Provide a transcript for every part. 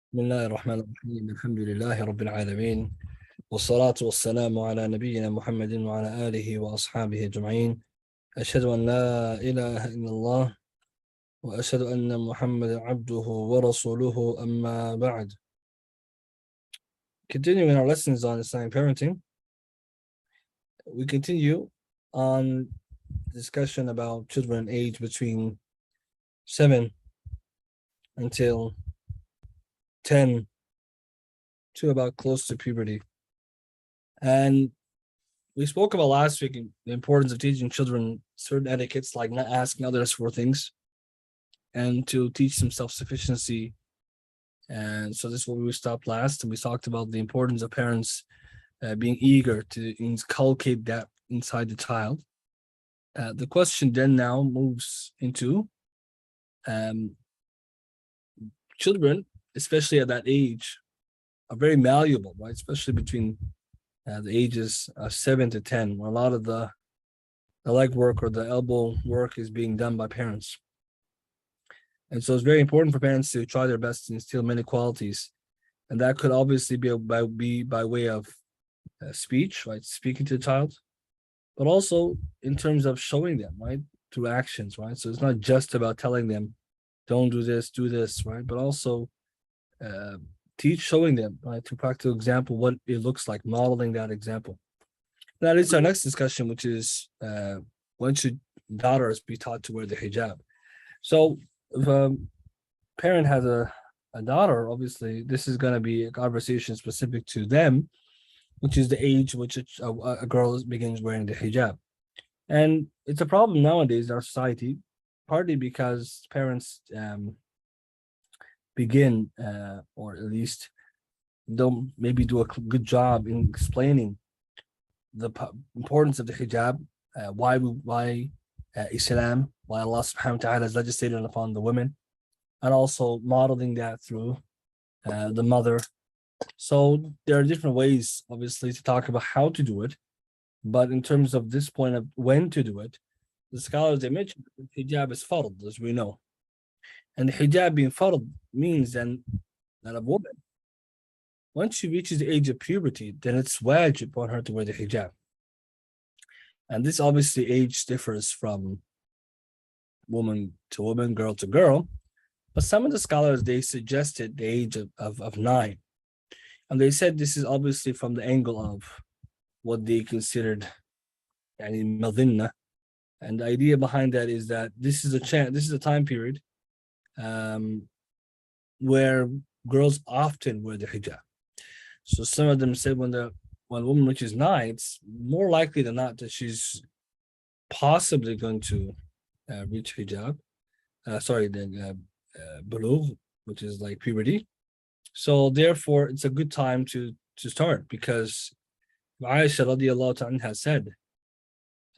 بسم الله الرحمن الرحيم الحمد لله رب العالمين والصلاة والسلام على نبينا محمد وعلى آله وأصحابه أجمعين أشهد أن لا إله إلا الله وأشهد أن محمد عبده ورسوله أما بعد. Continuing our lessons on Islamic parenting, we continue on discussion about children aged between 7 until 10 to about close to puberty. And we spoke about last week the importance of teaching children certain etiquettes, like not asking others for things, and to teach them self-sufficiency. And so this is where we stopped last, and we talked about the importance of parents being eager to inculcate that inside the child. The question then now moves into children, especially at that age, are very malleable, right? Especially between the ages of 7 to 10, where a lot of the leg work or the elbow work is being done by parents. And so it's very important for parents to try their best to instill many qualities. And that could obviously be by way of speech, right? Speaking to the child, but also in terms of showing them, right? Through actions, right? So it's not just about telling them, don't do this, right? But also showing them, right? Through practical example, what it looks like, modeling that example. That leads to our next discussion, which is when should daughters be taught to wear the hijab? So if a parent has a daughter, obviously this is going to be a conversation specific to them, which is the age which a girl begins wearing the hijab. And it's a problem nowadays in our society, partly because parents begin, or at least don't maybe do a good job in explaining the importance of the hijab, why Islam, why Allah subhanahu wa ta'ala has legislated upon the women, and also modeling that through the mother. So there are different ways, obviously, to talk about how to do it. But in terms of this point of when to do it, the scholars, they mentioned hijab is fard, as we know. And the hijab being fard means then that a woman, once she reaches the age of puberty, then it's wajib on her to wear the hijab. And this obviously age differs from woman to woman, girl to girl. But some of the scholars, they suggested the age of 9. And they said this is obviously from the angle of what they considered madinna. And the idea behind that is that this is a time period where girls often wear the hijab. So some of them said when a woman reaches 9, it's more likely than not that she's possibly going to reach hijab. Bulugh, which is like puberty. So therefore, it's a good time to start, because Aisha radiallahu ta'ala has said,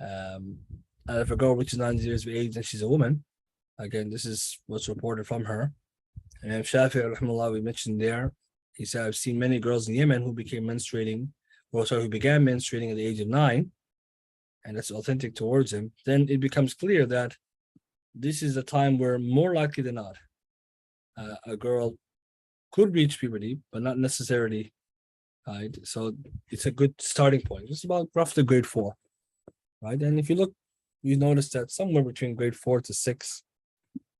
if a girl reaches 9 years of age and she's a woman, again, this is what's reported from her. And Shafi'i rahimahullah, we mentioned there, he said, I've seen many girls in Yemen who began menstruating at the age of 9, and that's authentic towards him. Then it becomes clear that this is a time where more likely than not, a girl could reach puberty, but not necessarily. Right, so it's a good starting point. It's about roughly grade 4, right? And if you look, you notice that somewhere between grade 4 to 6,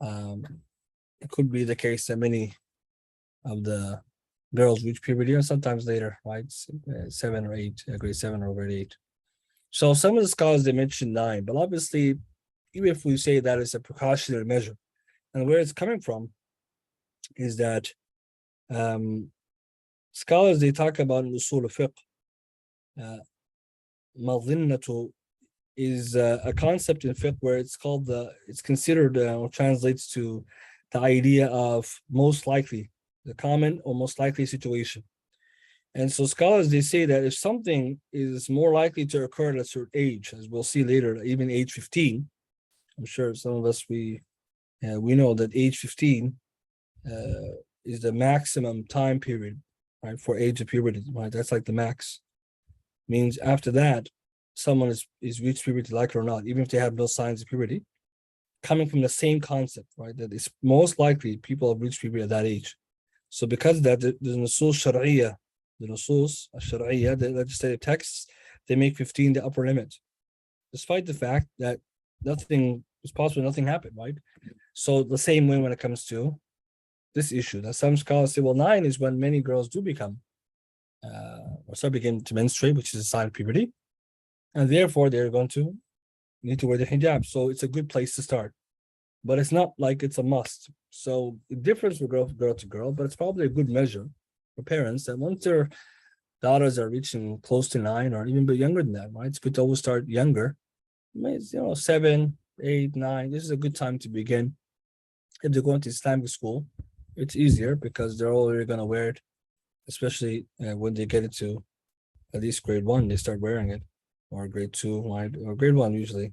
it could be the case that many of the girls reach puberty, and sometimes later, right? 7 or 8, grade 7 or grade 8. So some of the scholars, they mentioned 9, but obviously, even if we say that it's a precautionary measure, and where it's coming from is that scholars, they talk about in usul al-fiqh, madhinnatu is a concept in fiqh where it's considered or translates to the idea of most likely, the common or most likely situation. And so scholars, they say that if something is more likely to occur at a certain age, as we'll see later, even age 15, I'm sure some of us, we know that age 15 is the maximum time period, right, for age of puberty, right? That's like the max. Means after that, someone is reached puberty, like it or not, even if they have no signs of puberty, coming from the same concept, right? That it's most likely people have reached puberty at that age. So because of that, the nusus shar'iyya, the nusus al-shar'iyya, the legislative texts, they make 15 the upper limit, despite the fact that nothing is possible, nothing happened, right? So the same way when it comes to this issue, that some scholars say, well, 9 is when many girls do become or start begin to menstruate, which is a sign of puberty, and therefore they're going to need to wear the hijab. So it's a good place to start, but it's not like it's a must. So it differs from girl to girl, but it's probably a good measure for parents that once their daughters are reaching close to 9 or even a bit younger than that, right? It's good to always start younger. It's, 7, 8, 9. This is a good time to begin. If they're going to Islamic school, it's easier because they're already going to wear it, especially when they get into at least grade 1, they start wearing it, or grade 2, right? Or grade 1 usually.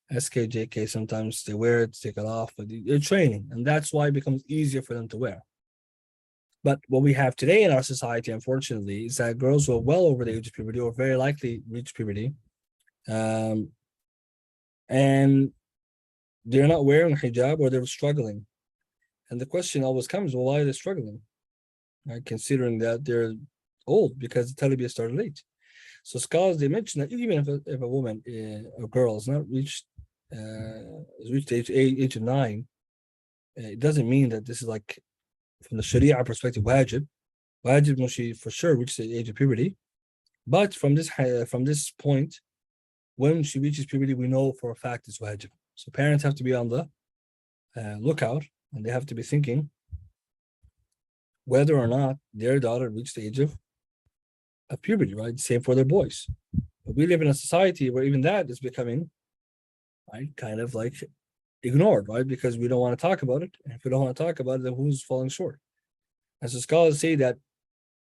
SK, JK, sometimes they wear it, take it off, but they're training, and that's why it becomes easier for them to wear. But what we have today in our society, unfortunately, is that girls who are well over the age of puberty or very likely reach puberty, and they're not wearing hijab or they're struggling. And the question always comes, well, why are they struggling? Right? Considering that they're old because the Taliban started late. So scholars, they mention that even if a woman, a girl, has not reached the age of 9, it doesn't mean that this is like, from the Sharia perspective, wajib. Wajib must she for sure reach the age of puberty. But from this point, when she reaches puberty, we know for a fact it's wajib. So parents have to be on the lookout, and they have to be thinking whether or not their daughter reached the age of puberty, right? Same for their boys. But we live in a society where even that is becoming, right, kind of like ignored, right? Because we don't want to talk about it. And if we don't want to talk about it, then who's falling short? And so scholars say that,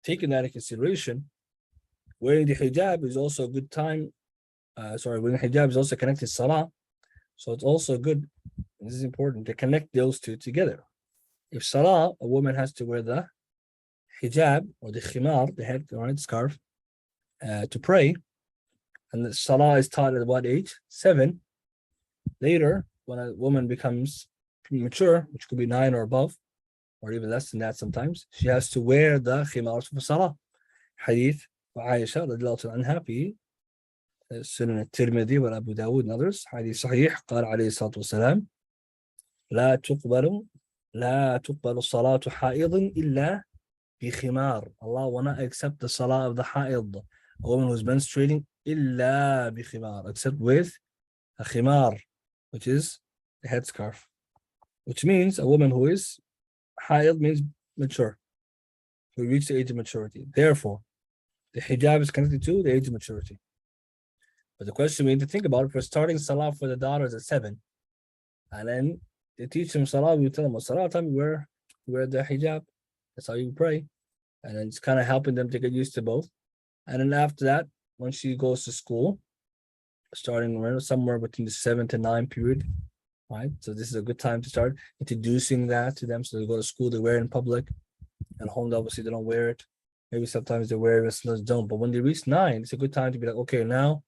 taking that into consideration, wearing the hijab is also a good time. Wearing hijab is also connected to salah. So it's also good, and this is important, to connect those two together. If salah, a woman has to wear the hijab or the khimar, the head, right, scarf, to pray, and the salah is taught at what age? 7. Later, when a woman becomes mature, which could be 9 or above, or even less than that sometimes, she has to wear the khimar for salah. Hadith Aisha radiallahu anha fi Sunan al-Tirmidhi wa Abu Dawud and others. Hadith sahih, قال عليه الصلاة والسلام لا تقبل صلاة حائض إلا بخمار. Allah will not accept the salah of the haid, a woman who's menstruating, إلا بخمار, except with a khimar, which is a headscarf, which means a woman who is haid means mature, who reached the age of maturity. Therefore, the hijab is connected to the age of maturity. But the question we need to think about, if we're starting salah for the daughters at 7, and then they teach them salah, we tell them, well, salah time, wear the hijab. That's how you pray. And then it's kind of helping them to get used to both. And then after that, when she goes to school, starting somewhere between the 7 to 9 period, right? So this is a good time to start introducing that to them. So they go to school, they wear it in public, and home, obviously, they don't wear it. Maybe sometimes they wear it, sometimes don't. But when they reach 9, it's a good time to be like, okay, now,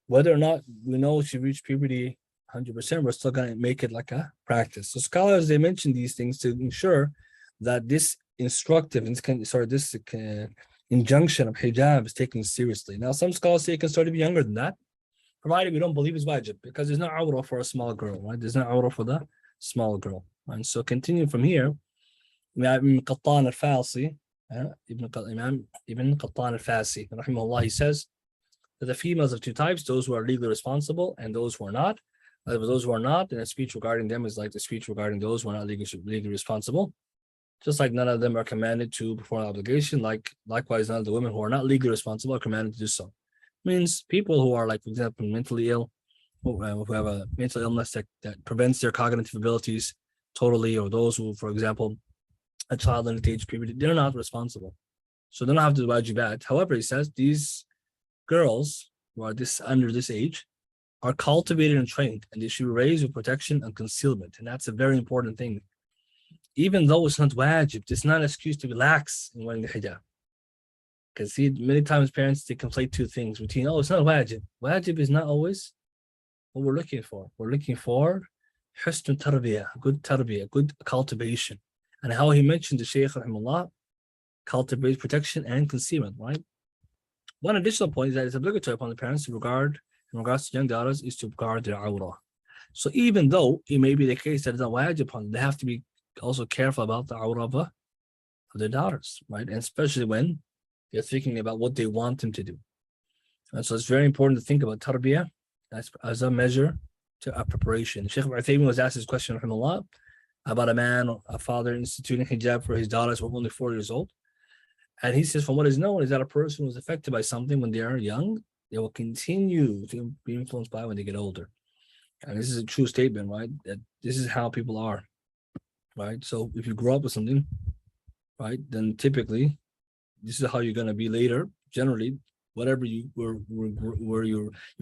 whether or not we know she reached puberty 100%, we're still going to make it like a practice. So scholars, they mention these things to ensure that this injunctive of hijab is taken seriously. Now, some scholars say it can start to be younger than that, provided we don't believe it's wajib, because there's no awrah for a small girl, right? There's no awrah for the small girl. And so continue from here, Ibn Qattan al-Fasi, Ibn Qattan al-Fasi, rahimahullah, he says that the females of 2 types, those who are legally responsible and those who are not. Those who are not, then a speech regarding them is like the speech regarding those who are not legally responsible. Just like none of them are commanded to perform an obligation, likewise none of the women who are not legally responsible are commanded to do so. Means people who are, like, for example, mentally ill, who have a mental illness that prevents their cognitive abilities totally, or those who, for example, a child in the age of puberty, they're not responsible. So they don't have to do wajibat. However, he says these girls who are under this age are cultivated and trained, and they should be raised with protection and concealment. And that's a very important thing. Even though it's not wajib, it's not an excuse to relax in wearing the hijab. Because see, many times parents, they conflate 2 things between, it's not wajib. Wajib is not always what we're looking for. We're looking for husn tarbiyah, good cultivation. and how he mentioned the Shaykh rahimahullah cultivates protection and concealment, right? One additional point is that it's obligatory upon the parents to regard, in regards to young daughters, is to guard their awrah. So even though it may be the case that it's not wajib upon them, they have to be also careful about the awrah of their daughters, right? And especially when they're thinking about what they want them to do. And so it's very important to think about tarbiyah as a measure to a preparation. Sheikh Uthaymin was asked this question, rahimahullah, about a father instituting hijab for his daughters who were only 4 years old. And he says, from what is known, is that a person who is affected by something when they are young, they will continue to be influenced by when they get older. And this is a true statement, right? That this is how people are, right? So if you grow up with something, right, then typically this is how you're going to be later. Generally, whatever you were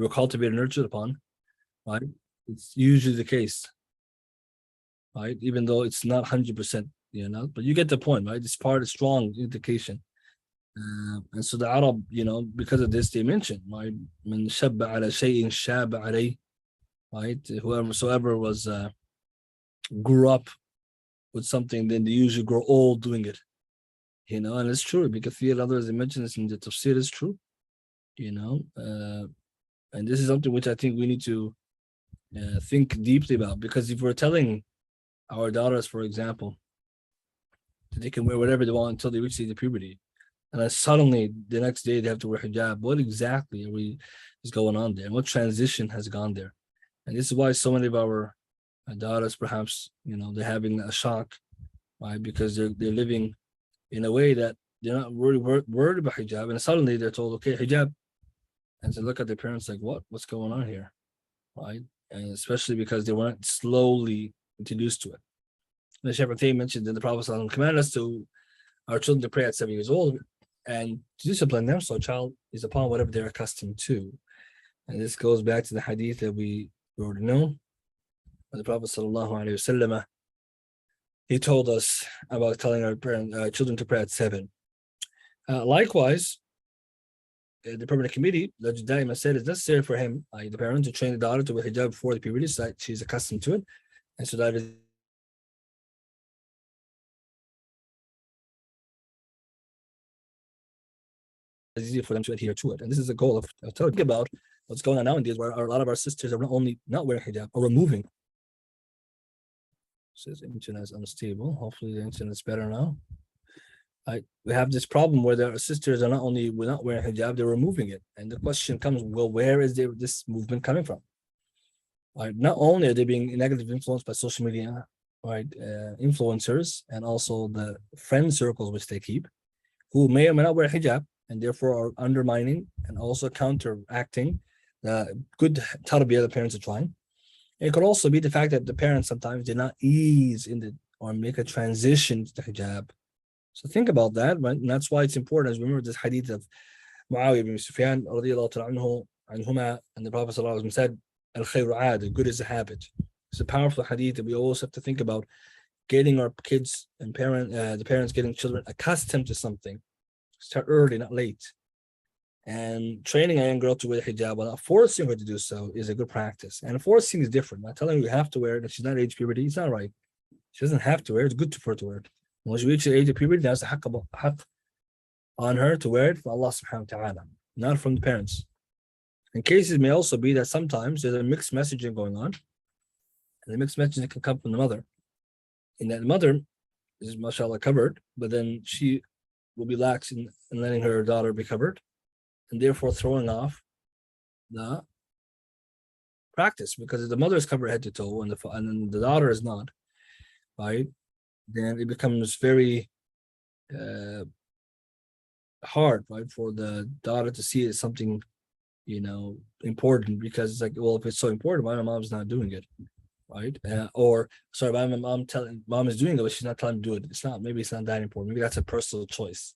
cultivated and nurtured upon, right? It's usually the case, right? Even though it's not 100%, but you get the point, right? It's part of strong indication. And so the Arab, because of this, they mentioned, right? من شب على شيء شاب عليه, right? Whoever was grew up with something, then they usually grow old doing it, and it's true because the others they mentioned this in the tafsir is true, and this is something which I think we need to think deeply about, because if we're telling our daughters, for example, that they can wear whatever they want until they reach the age of puberty, and then suddenly the next day they have to wear hijab, what exactly is going on there? And what transition has gone there? And this is why so many of our daughters, perhaps, they're having a shock, right? Because they're living in a way that they're not really worried about hijab, and suddenly they're told, okay, hijab. And so look at their parents like, what's going on here, right? And especially because they weren't slowly introduced to it. The Sheikh Uthaymin mentioned that the Prophet ﷺ commanded us to our children to pray at 7 years old and to discipline them, so a child is upon whatever they're accustomed to. And this goes back to the hadith that we already know. The Prophet ﷺ, he told us about telling our children to pray at 7. Likewise, the permanent committee, the Daima said, it's necessary for him, the parent, to train the daughter to wear hijab before the puberty so that she's accustomed to it, and so that is easy for them to adhere to it. And this is the goal of talking about what's going on nowadays, where a lot of our sisters are not only not wearing hijab or removing. It says internet is unstable. Hopefully the internet is better now. We have this problem where their sisters are not only not wearing hijab, they're removing it. And the question comes, well, where is this movement coming from? Right? Not only are they being negatively influenced by social media, right, influencers, and also the friend circles which they keep, who may or may not wear hijab, and therefore are undermining and also counteracting the good tarbiyah the parents are trying. It could also be the fact that the parents sometimes did not ease or make a transition to hijab. So think about that, right? And that's why it's important, as we remember this hadith of Muawiyah ibn Sufyan radiallahu anhuma, and the Prophet said, Al-khayru aad, good is a habit. It's a powerful hadith that we always have to think about, getting our kids and the parents getting children accustomed to something. Start early, not late. And training a young girl to wear hijab without forcing her to do so is a good practice. And forcing is different. Not telling her you have to wear it if she's not age puberty, it's not right. She doesn't have to wear it. It's good for her to wear it. Once you reach the age of puberty, that's the haqq on her to wear it from Allah subhanahu wa ta'ala, not from the parents. And cases may also be that sometimes there's a mixed messaging going on. And the mixed messaging can come from the mother. And that mother is mashallah covered, but then she will be lax in letting her daughter be covered, and therefore throwing off the practice. Because if the mother is covered head to toe and then the daughter is not, right, then it becomes very hard, right, for the daughter to see it as something, important, because it's like, well, if it's so important, why my mom's not doing it, right? Or sorry, my mom is doing it, but she's not telling me to do it. Maybe it's not that important. Maybe that's a personal choice.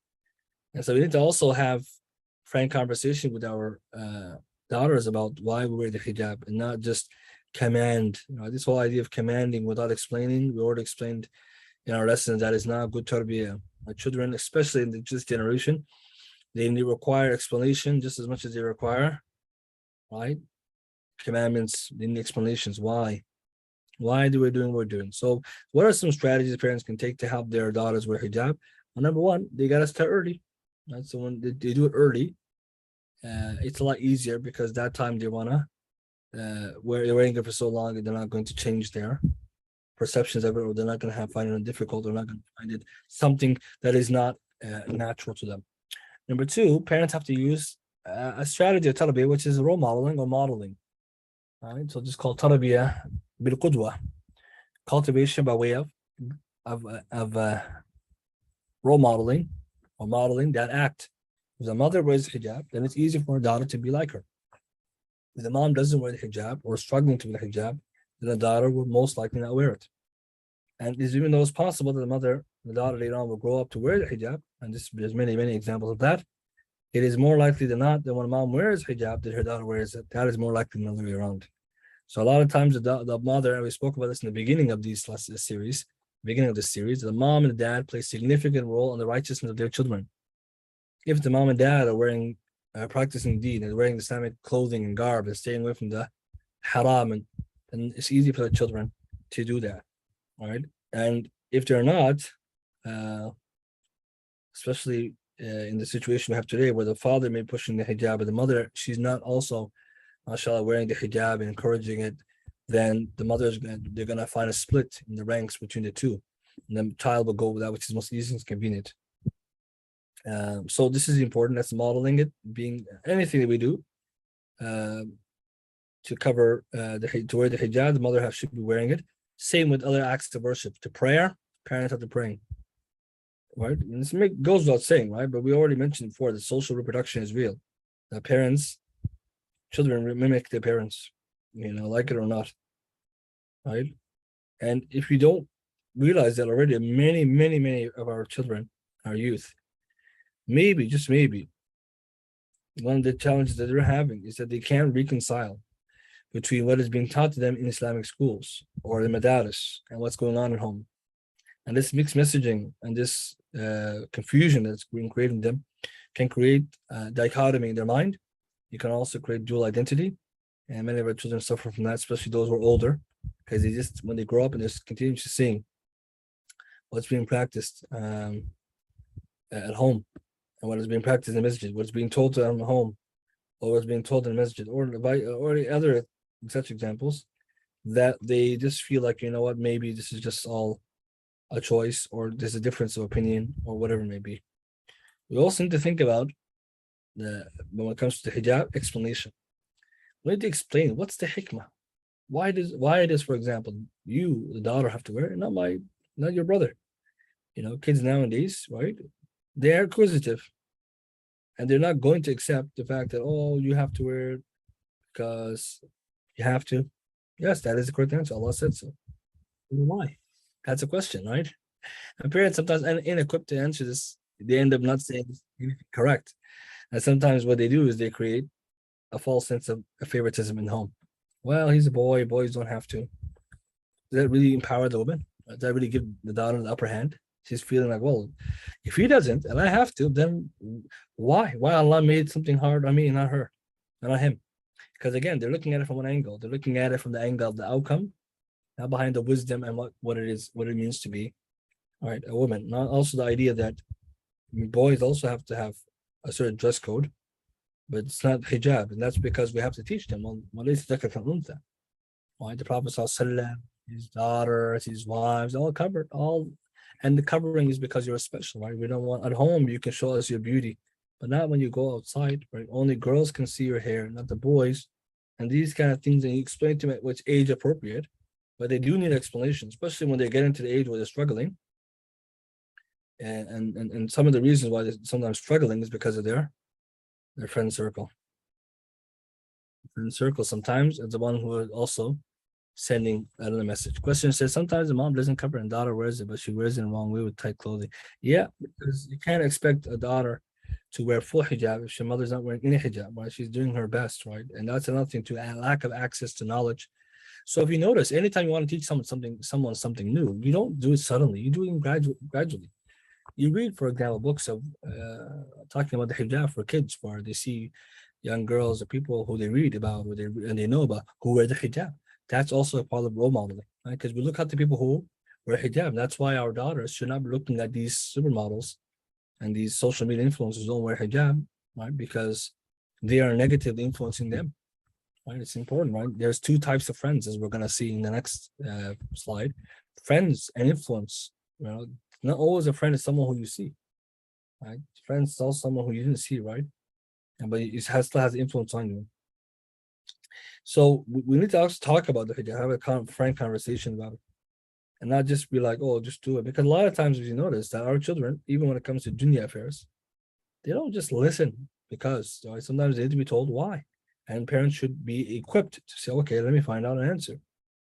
And so we need to also have frank conversation with our daughters about why we wear the hijab, and not just command. This whole idea of commanding without explaining, we already explained in our lessons that is not good tarbiyah. Our children, especially in this generation, they require explanation just as much as they require, right, commandments. They need explanations why. Why do we doing what we're doing? So, what are some strategies parents can take to help their daughters wear hijab? Well, number one, they gotta start early. Right? So when they do it early, it's a lot easier because that time they wanna where they're wearing it for so long and they're not going to change their perceptions of it, or they're not going to find it difficult, or not going to find it something that is not natural to them. Number two, parents have to use a strategy of tarbiyah, which is role modeling or modeling. Right, so just called tarbiyah bil qudwa, cultivation by way of role modeling or modeling that act. If the mother wears hijab, then it's easy for her daughter to be like her. If the mom doesn't wear the hijab or struggling to wear the hijab, then the daughter will most likely not wear it. And even though it's possible that the daughter later on will grow up to wear the hijab, and there's many examples of that, it is more likely than not that when a mom wears hijab, that her daughter wears it. That is more likely than the other way around. So a lot of times the mother, and we spoke about this in the beginning of this series, the mom and the dad play a significant role in the righteousness of their children. If the mom and dad are wearing, practicing deen and wearing Islamic clothing and garb and staying away from the haram, and then it's easy for the children to do that, right? And if they're not, especially in the situation we have today, where the father may be pushing the hijab, but the mother, she's not also, mashallah, wearing the hijab and encouraging it, then they're gonna find a split in the ranks between the two, and the child will go with that which is most easy and convenient. So this is important. That's modeling it, being anything that we do to cover to wear the hijab. The mother should be wearing it. Same with other acts of worship. To prayer, parents have to pray. Right? And this goes without saying, right? But we already mentioned before that social reproduction is real. That children mimic their parents, like it or not. Right? And if we don't realize that already, many of our children, our youth, maybe, just maybe, one of the challenges that they're having is that they can't reconcile between what is being taught to them in Islamic schools or the madaris and what's going on at home. And this mixed messaging and this confusion that's being created in them can create dichotomy in their mind. You can also create dual identity. And many of our children suffer from that, especially those who are older, because when they grow up and they're continuously seeing what's being practiced at home and what is being practiced in the masjid, what's being told to them at home, or what's being told in the masjid, or the other such examples, that they just feel like, maybe this is just all a choice, or there's a difference of opinion, or whatever it may be. We also need to think about when it comes to the hijab explanation. We need to explain what's the hikmah. Why does, for example, you, the daughter, have to wear it, not your brother? Kids nowadays, right? They are inquisitive, and they're not going to accept the fact that, you have to wear it because you have to. Yes, that is the correct answer. Allah said so. Why? That's a question, right? And parents sometimes are inequipped to answer this. They end up not saying anything correct. And sometimes what they do is they create a false sense of favoritism in home. Well, he's a boy. Boys don't have to. Does that really empower the woman? Does that really give the daughter the upper hand? She's feeling like, well, if he doesn't and I have to, then why? Why Allah made something hard on me and not her, and not him? Because again, they're looking at it from one angle. They're looking at it from the angle of the outcome, not behind the wisdom and what it is, what it means to be, all right, a woman. Not also the idea that boys also have to have a certain dress code, but it's not hijab, and that's because we have to teach them. Why the Prophet ﷺ, his daughters, his wives, all covered, and the covering is because you're special, right? We don't want, at home you can show us your beauty, but not when you go outside, right? Only girls can see your hair, not the boys. And these kind of things, and you explain to them at which age appropriate, but they do need explanation, especially when they get into the age where they're struggling. And some of the reasons why they're sometimes struggling is because of their friend circle. Friend circle sometimes is the one who is also sending another message. Question says, sometimes the mom doesn't cover and daughter wears it, but she wears it in the wrong way with tight clothing. Yeah, because you can't expect a daughter to wear full hijab if your mother's not wearing any hijab, right? She's doing her best, right? And that's another thing to add, lack of access to knowledge. So if you notice, anytime you want to teach someone something new, you don't do it suddenly. You do it gradually. You read, for example, books of talking about the hijab for kids, where they see young girls or people who they read about, and they know about, who wear the hijab. That's also a part of role modeling, right? Because we look at the people who wear hijab. That's why our daughters should not be looking at these supermodels and these social media influencers don't wear hijab, right? Because they are negatively influencing them, right? It's important, right? There's two types of friends, as we're gonna see in the next slide. Friends and influence. You know, not always a friend is someone who you see, right? Friends is also someone who you didn't see, right? But it still has influence on you. So we need to also talk about the hijab, have a frank conversation about it, and not just be like, oh, just do it. Because a lot of times, if you notice that our children, even when it comes to dunya affairs, they don't just listen because, right? Sometimes they need to be told why. And parents should be equipped to say, okay, let me find out an answer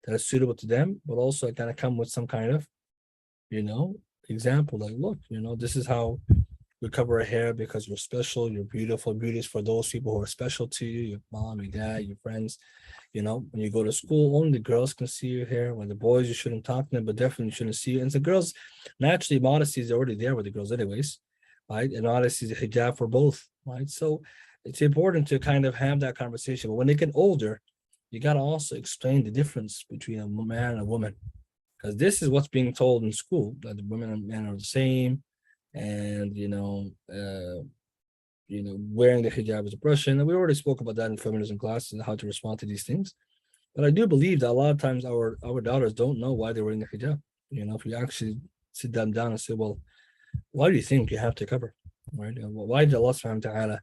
that is suitable to them, but also kind of come with some kind of, you know, example. Like, look, this is how we cover our hair because you're special, you're beautiful. Beauty is for those people who are special to you, your mom, your dad, your friends. When you go to school, only the girls can see your hair. When the boys, you shouldn't talk to them, but definitely you shouldn't see you. And the girls, naturally, modesty is already there with the girls, anyways, right? And modesty is a hijab for both, right? So it's important to kind of have that conversation. But when they get older, you got to also explain the difference between a man and a woman, because this is what's being told in school, that the women and men are the same, and wearing the hijab is oppression. And we already spoke about that in feminism class and how to respond to these things. But I do believe that a lot of times our daughters don't know why they're wearing the hijab. If you actually sit them down and say, well, why do you think you have to cover? Right? Why did Allah subhanahu wa ta'ala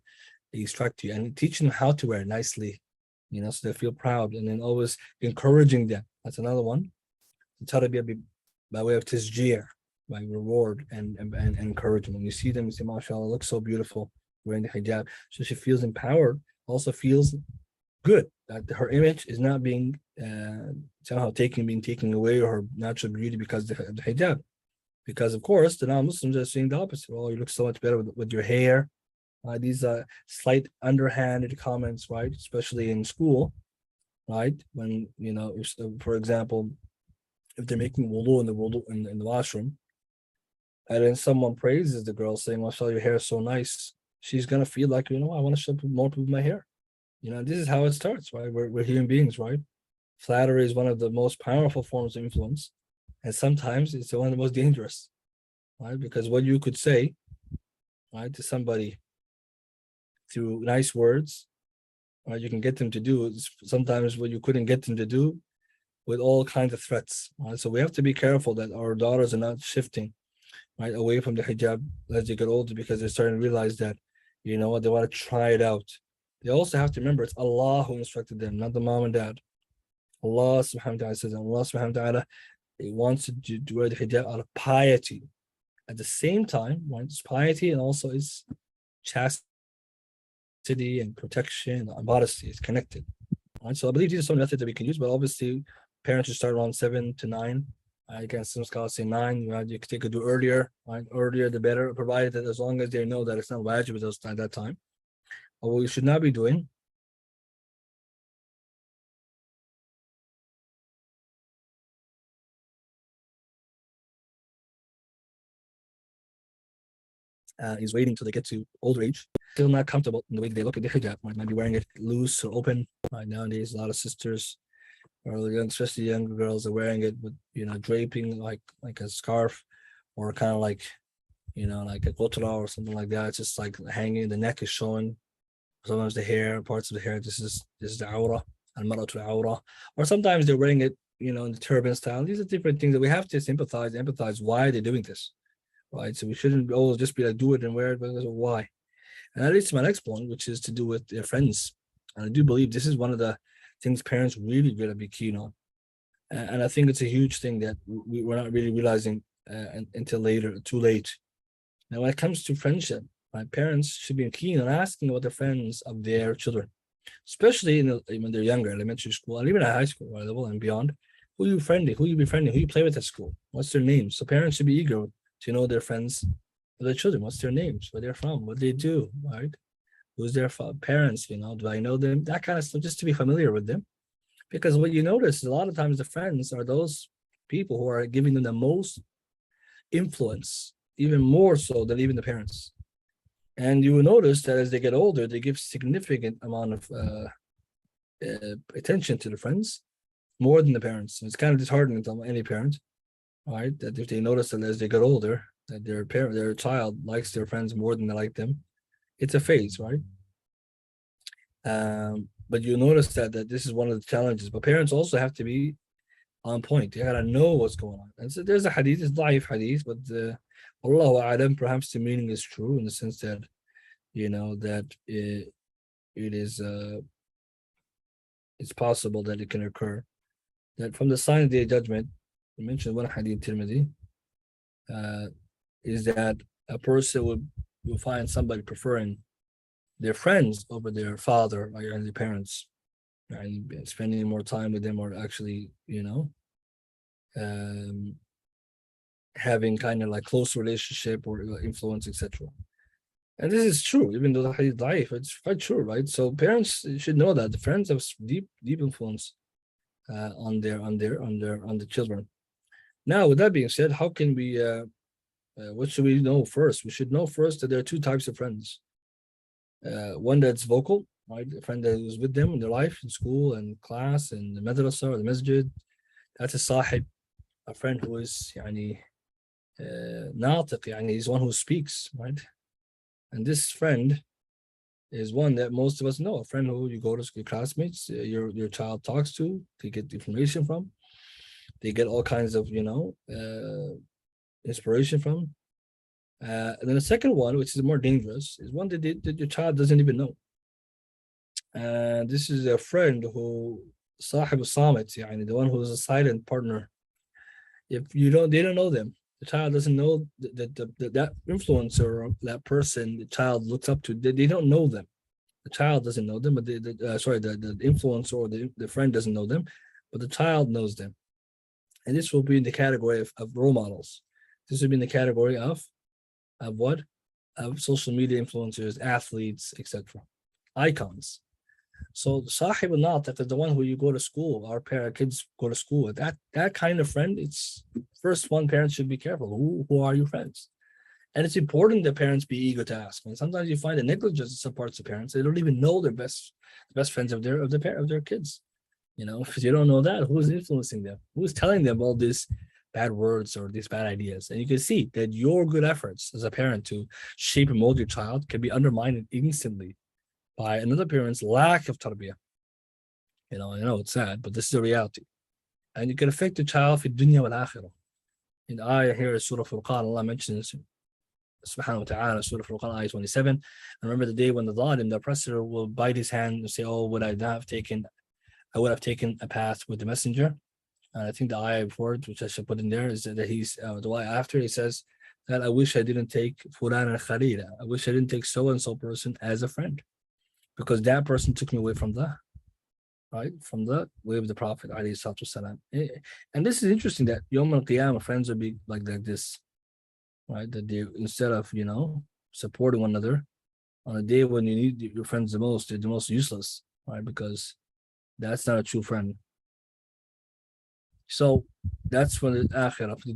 instruct you? And teaching them how to wear nicely, so they feel proud, and then always encouraging them. That's another one. Tarbiyah by way of tisjir, by reward and encouragement. When you see them, you say, mashallah, looks so beautiful wearing the hijab. So she feels empowered, also feels good that her image is not being somehow being taken away, or her natural beauty because of the hijab. Because of course the non-Muslims are saying the opposite. Oh, you look so much better with your hair. These slight underhanded comments, right? Especially in school, right? When for example, if they're making wudu in the washroom, and then someone praises the girl saying, "Mashallah, your hair is so nice," she's gonna feel like, I want to show more people my hair. This is how it starts, right? We're human beings, right? Flattery is one of the most powerful forms of influence, and sometimes it's one of the most dangerous, right? Because what you could say, right, to somebody through nice words, right, you can get them to do sometimes what you couldn't get them to do with all kinds of threats. Right? So we have to be careful that our daughters are not shifting, right, away from the hijab as they get older, because they're starting to realize that, they want to try it out. They also have to remember it's Allah who instructed them, not the mom and dad. Allah subhanahu wa ta'ala says, Allah subhanahu wa ta'ala, He wants to wear the hijab out of piety. At the same time, right, it's piety and also is chastity and protection and modesty is connected. Right? So I believe these are some methods that we can use, but obviously parents should start around 7 to 9. Again, some scholars say 9. They could do earlier, right? Earlier the better, provided that as long as they know that it's not wajib at that time. But what we should not be doing is waiting till they get to older age, still not comfortable in the way they look at the hijab. Might be wearing it loose or open. Nowadays, a lot of sisters, or especially younger girls, are wearing it with draping like a scarf, or kind of like like a kotra or something like that. It's just like hanging. The neck is showing. Sometimes the hair, parts of the hair. This is the aura, al-mar'atu aura. Or sometimes they're wearing it, in the turban style. These are different things that we have to empathize why they're doing this, right? So we shouldn't always just be like, do it and wear it, but why? And that leads to my next point, which is to do with their friends. And I do believe this is one of the things parents really gotta be keen on. And I think it's a huge thing that we're not really realizing until later, too late. Now, when it comes to friendship, my parents should be keen on asking about the friends of their children, especially when they're younger, elementary school, and even at high school level and beyond. Who you friendly? Who you befriending? Who you play with at school? What's their names? So parents should be eager to know their friends, their children. What's their names? Where they're from? What they do? Right? Who's their parents? Do I know them? That kind of stuff, just to be familiar with them. Because what you notice is a lot of times the friends are those people who are giving them the most influence, even more so than even the parents. And you will notice that as they get older, they give significant amount of attention to the friends, more than the parents. It's kind of disheartening to any parent, right? That if they notice that as they get older, that their child likes their friends more than they like them, it's a phase, right? But you notice that this is one of the challenges. But parents also have to be on point. They gotta know what's going on. And so there's a hadith, it's da'if hadith, but Allahu A'lam, perhaps the meaning is true in the sense that that it is it's possible that it can occur. That from the sign of the judgment, you mentioned one hadith Tirmidhi, is that a person will find somebody preferring their friends over their father or their parents, and spending more time with them, or actually, having kind of like close relationship or influence, etc. And this is true, even though the hadith da'if, it's quite true, right? So parents should know that the friends have deep influence on the children. Now, with that being said, how can we? What should we know first? We should know first that there are two types of friends. One that's vocal, right? A friend that is with them in their life, in school and class, and the madrasa or the masjid. That's a sahib, a friend who is ناطق, he's one who speaks, right? And this friend is one that most of us know, a friend who you go to school, classmates, your child talks to, they get information from, they get all kinds of inspiration from. And then the second one, which is more dangerous, is one that your child doesn't even know. And this is a friend who صاحب الصامت, the one who is a silent partner. If they don't know them. The child doesn't know that influencer or that person the child looks up to. They don't know them. The child doesn't know them, but the influencer or the friend doesn't know them, but the child knows them. And this will be in the category of role models. This will be in the category of what? Of social media influencers, athletes, etc. Icons. So Sahib al-Natiq is the one who you go to school, our kids go to school with. That kind of friend, it's first one, parents should be careful. Who are your friends? And it's important that parents be eager to ask. And sometimes you find a negligence in some parts of parents. They don't even know their best friends of their kids. If you don't know that, who is influencing them? Who is telling them all these bad words or these bad ideas? And you can see that your good efforts as a parent to shape and mold your child can be undermined instantly by another parent's lack of tarbiyah. I know it's sad, but this is the reality. And you can affect the child في الدنيا والآخرة. In the ayah here is Surah Furqan, Allah mentions subhanahu wa ta'ala, Surah Furqan, ayah 27. And remember the day when the zalim, the oppressor, will bite his hand and say, oh, I would have taken a path with the messenger. And I think the ayah before it, which I should put in there, is that he's the ayah after, he says that I wish I didn't take Fulan and Khalila. I wish I didn't take so-and-so person as a friend, because that person took me away from the way of the Prophet ﷺ. And this is interesting that Yawm al-Qiyamah friends will be like this, right? That they, instead of supporting one another on a day when you need your friends the most, they're the most useless, right? Because that's not a true friend. So that's for the akhirah. For the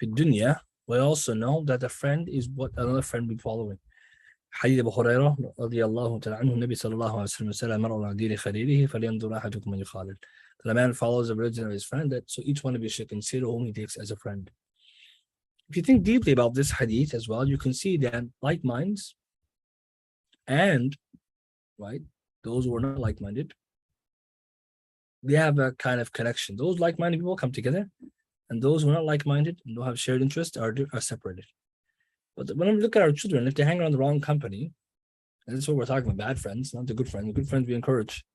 dunya, we also know that a friend is what another friend will be following. حديث أبو هريرة رضي الله تعالى عنه النبي صلى الله عليه وسلم said المرء على دين خليله فلينظر أحدكم من يخالل. That a man follows the religion of his friend, that so each one of you should consider whom he takes as a friend. If you think deeply about this hadith as well, you can see that like minds and those who are not like-minded, they have a kind of connection. Those like-minded people come together, and those who are not like-minded and don't have shared interests are separated. But when we look at our children, if they hang around the wrong company, and that's what we're talking about, bad friends, not the good friends. The good friends we encourage.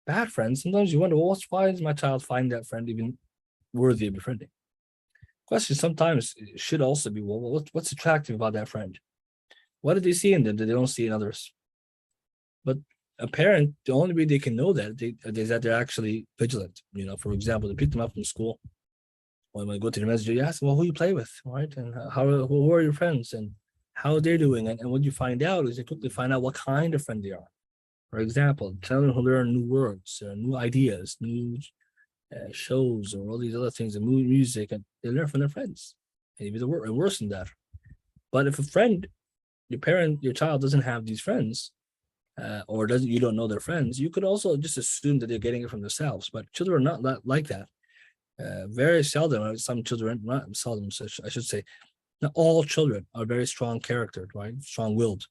Bad friends, sometimes you wonder, well, why does my child find that friend even worthy of befriending? Question sometimes should also be, well, what's attractive about that friend? What do they see in them that they don't see in others? But a parent, the only way they can know that is that they're actually vigilant. For example, they pick them up from school. When we go to the masjid, you ask, well, who you play with, right? And who are your friends and how they're doing. And what you find out is you quickly find out what kind of friend they are. For example, tell them to learn new words, new ideas, new shows, or all these other things, and music, and they learn from their friends. Maybe the worse than that. But if a friend, your child doesn't have these friends, or doesn't you don't know their friends, you could also just assume that they're getting it from themselves. But children are not like that. Very seldom, some children, not seldom, I should say, not all children are very strong charactered, right? Strong-willed.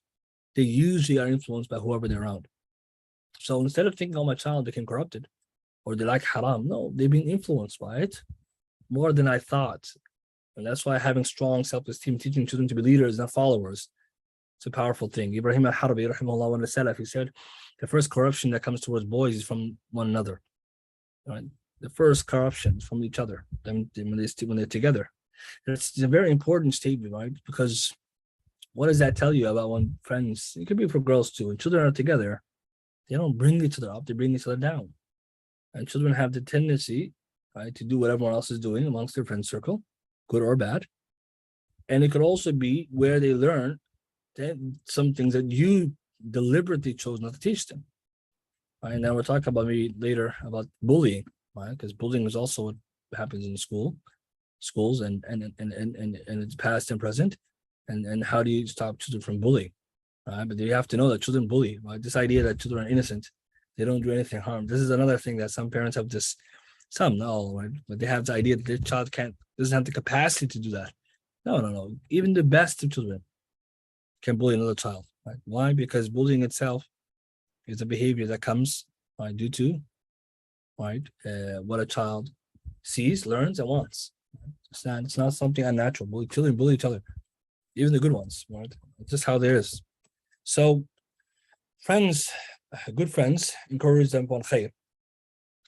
They usually are influenced by whoever they're around. So instead of thinking, oh, my child became corrupted or they like haram, no, they've been influenced by it more than I thought. And that's why having strong self-esteem, teaching children to be leaders, not followers, it's a powerful thing. Ibrahim al-Harbi, rahimahullah, one of the Salaf, he said, the first corruption that comes towards boys is from one another. Right? The first corruption is from each other when they're together. It's a very important statement, right? Because what does that tell you about when friends, it could be for girls too, when children are together, they don't bring each other up, they bring each other down. And children have the tendency, right, to do what everyone else is doing amongst their friend circle, good or bad. And it could also be where they learn some things that you deliberately chose not to teach them. Right? And now we're talking about maybe later about bullying, right? Because bullying is also what happens in schools, and it's past and present. And how do you stop children from bullying? Right? But you have to know that children bully, right? This idea that children are innocent, they don't do anything harm. This is another thing that some parents have some, not all, right? But they have the idea that their child doesn't have the capacity to do that. No. Even the best of children can bully another child, right? Why? Because bullying itself is a behavior that comes due to what a child sees, learns, and wants. It's not something unnatural. Children bully each other, even the good ones, right? It's just how there is. So friends, good friends, encourage them upon khair.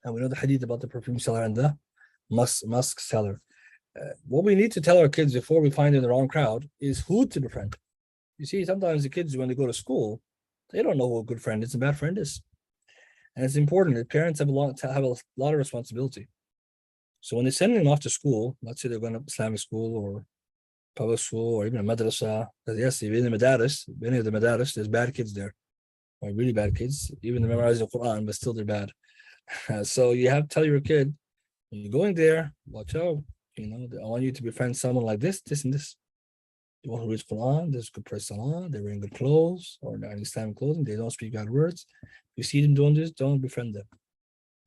And we know the hadith about the perfume seller and the musk seller. What we need to tell our kids before we find in the wrong crowd is who to befriend. You see, sometimes the kids, when they go to school, they don't know who a good friend is and a bad friend is. And it's important that parents have a lot of responsibility. So when they're sending them off to school, let's say they're going to Islamic school or public school or even a madrasa, because yes, even in the madaris, many of the madaris, there's bad kids there, or really bad kids, even they memorize the Quran, but still they're bad. So you have to tell your kid, when you're going there, watch out, I want you to befriend someone like this, and this. The one who reads Quran, there's good prayer salah, they're wearing good clothes or they're in Islamic clothing, they don't speak bad words. You see them doing this, don't befriend them.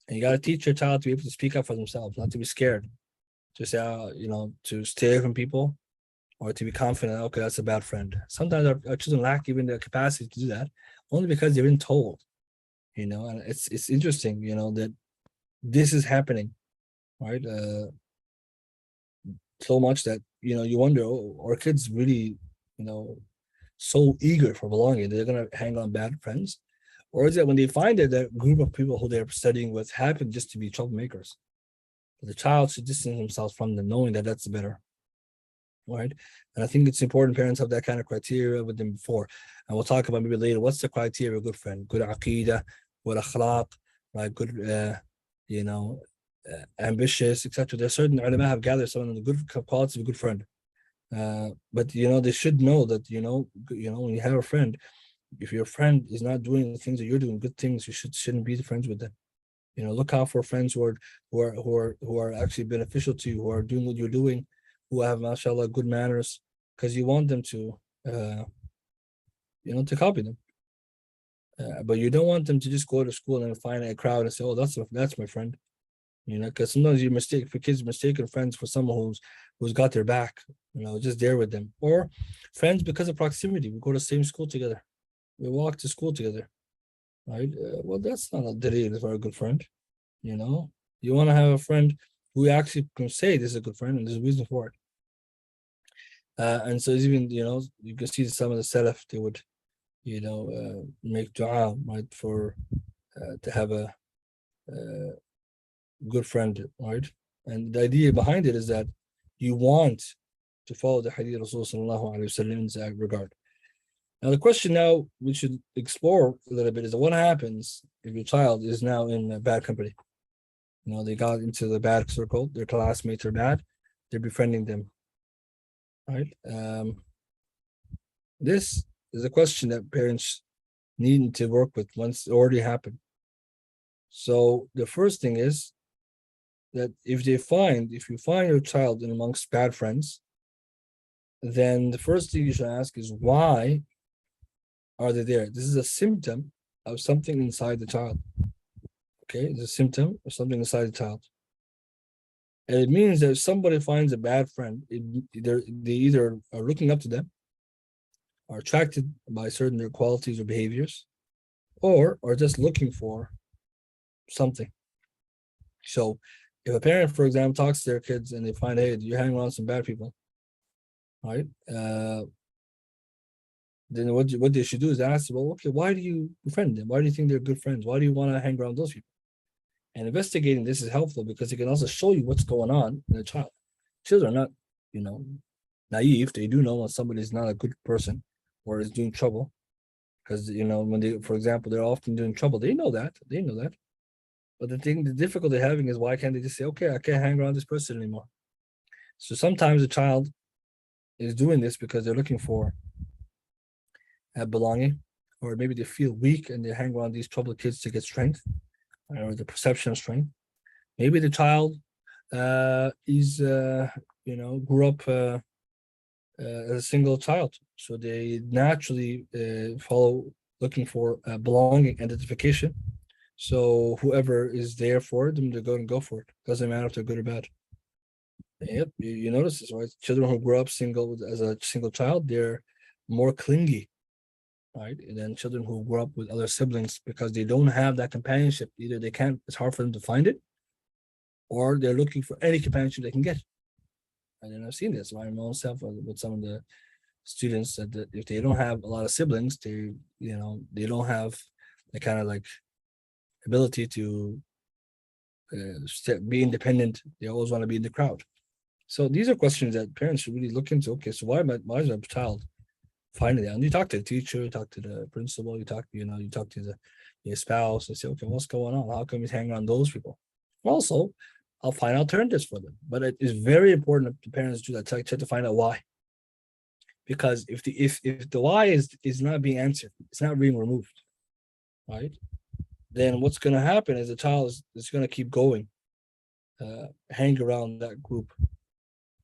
And you got to teach your child to be able to speak up for themselves, not to be scared, to say, to stay away from people or to be confident, okay, that's a bad friend. Sometimes our children lack even the capacity to do that, only because they've been told, and it's interesting, that this is happening, right? So much that you wonder, are kids really so eager for belonging they're going to hang on bad friends, or is it when they find that group of people who they're studying with happen just to be troublemakers? The child should distance themselves from them, knowing that that's better, right? And I think it's important parents have that kind of criteria with them before, and we'll talk about maybe later what's the criteria of a good friend: good aqeedah, good akhlaq, right? Good ambitious, etc. There's certain ulama have gathered some of the good qualities of a good friend. But they should know that when you have a friend, if your friend is not doing the things that you're doing, good things, you shouldn't be friends with them. Look out for friends who are actually beneficial to you, who are doing what you're doing, who have, mashallah, good manners, because you want them to copy them. But you don't want them to just go to school and find a crowd and say, oh, that's my friend. Because sometimes kids mistaken friends for someone who's got their back, just there with them, or friends because of proximity. We go to the same school together, we walk to school together, right? Well, that's not a dalil for a good friend. You want to have a friend who actually can say this is a good friend and there's a reason for it. And so even you can see some of the Salaf, they would make dua, right, for to have a good friend, right? And the idea behind it is that you want to follow the hadith of Rasulullah in that regard. Now the question now we should explore a little bit is what happens if your child is now in bad company. They got into the bad circle, their classmates are bad, they're befriending them, right? This is a question that parents need to work with once it already happened. So the first thing is that if you find your child in amongst bad friends, then the first thing you should ask is, why are they there? This is a symptom of something inside the child. Okay, it's a symptom of something inside the child. And it means that if somebody finds a bad friend, they either are looking up to them, are attracted by certain their qualities or behaviors, or are just looking for something. So if a parent, for example, talks to their kids and they find, hey, you hang around some bad people, right? Then what they should do is ask, well, okay, why do you befriend them? Why do you think they're good friends? Why do you want to hang around those people? And investigating this is helpful because it can also show you what's going on in a child. Children are not, naive. They do know when somebody is not a good person or is doing trouble. Because, when they, for example, they're often doing trouble. They know that. But the difficulty they're having is why can't they just say, okay, I can't hang around this person anymore? So sometimes a child is doing this because they're looking for belonging, or maybe they feel weak and they hang around these troubled kids to get strength, or the perception of strength. Maybe the child grew up as a single child, so they naturally follow looking for belonging, identification. So whoever is there for them, they're going to go for it. Doesn't matter if they're good or bad. Yep, you notice this, right? Children who grow up single as a single child, they're more clingy, right? And then children who grow up with other siblings, because they don't have that companionship, either they can't, it's hard for them to find it, or they're looking for any companionship they can get. And then I've seen this by my own self with some of the students that if they don't have a lot of siblings, they don't have the kind of like ability to be independent. They always want to be in the crowd. So these are questions that parents should really look into. Okay, so why is my child finding that? And you talk to the teacher, you talk to the principal, you talk to your spouse, and say, okay, what's going on? How come he's hanging around those people? Also, I'll find alternatives for them. But it is very important that the parents do that, try to find out why. Because if the why is not being answered, it's not being removed, right? Then what's going to happen is the child is going to keep going, hang around that group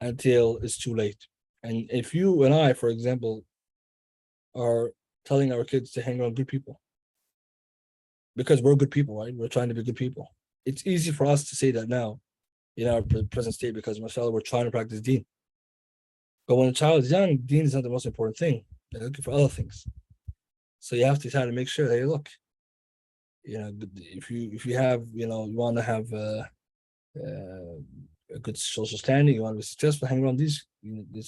until it's too late. And if you and I, for example, are telling our kids to hang around good people because we're good people, right? We're trying to be good people. It's easy for us to say that now in our present state because, mashallah, we're trying to practice deen. But when a child is young, deen is not the most important thing. They're looking for other things. So you have to try to make sure that, hey, look, if you have, you want to have a good social standing, you want to be successful, hang around these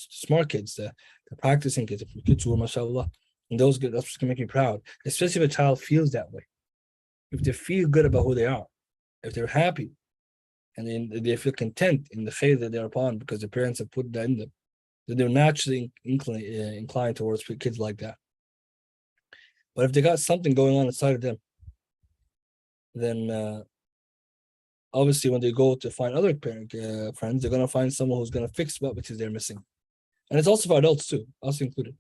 smart kids, the practicing kids, the kids who are, mashallah, and those good, that's what's going to make you proud, especially if a child feels that way. If they feel good about who they are, if they're happy, and then they feel content in the faith that they're upon because their parents have put that in them, then they're naturally inclined towards kids like that. But if they got something going on inside of them, then obviously when they go to find other friends, they're going to find someone who's going to fix what which is they're missing. And it's also for adults too, us included.